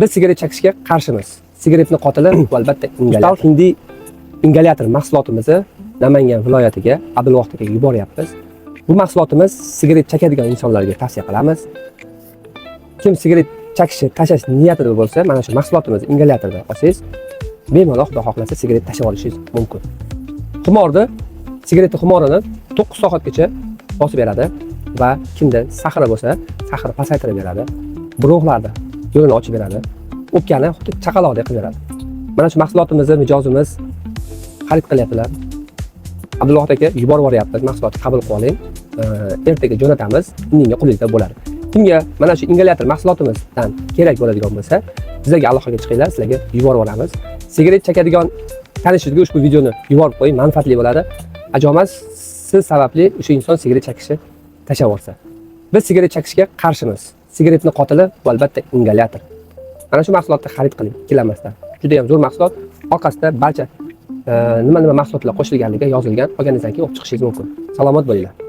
Biz sigaret chekishga qarshimiz. Sigaretning qotili bu albatta ingalyator. Hindi ingalyator mahsulotimizni Namangan viloyatiga, Abdulvohidga yuboryapmiz. Bu mahsulotimiz sigaret chekadigan insonlarga tavsiya qilamiz. Kim sigaret chekishni tashlash niyatida bo'lsa, mana shu mahsulotimizni ingalyatorda olsangiz, bemalol Xudo xohlasa sigaret tashlab olishingiz mumkin. Sigaretning xumorini 9 soatgacha bosib beradi va kimda sahri bo'lsa, sahri pasaytirib beradi. Bronxlarda yo'lini ochib beradi. O'pkani xuddi chaqaloqdek qilib beradi. Mana shu mahsulotimizni mijozimiz xarid qilyaptilar. Abdulvohid aka yuborib yuboryapmiz, mahsulotni qabul qilib oling. Ertaga jo'natamiz, indinga qulayliklar bo'ladi. Kimga mana shu ingalyator mahsulotimizdan kerak bo'ladigan bo'lsa, bizlarga aloqaga chiqinglar, sizlarga yuborib yuboramiz. Sigaret chekadigan tanishingizga ushbu videoni yuborib qo'ying, manfaatli bo'ladi. Ajomas siz sababli o'sha inson sigaret chekishni tashlab olsa. Biz sigaret chekishga qarshimiz. Sigaretning qotili bu albatta ingalyator. Mana shu mahsulotni xarid qiling, ikkilanmasdan. Juda ham zo'r mahsulot. Orqasida barcha nima mahsulotlar qo'shilganligi yozilgan. Olganingizdan keyin o'qib chiqishingiz mumkin. Salomat bo'linglar.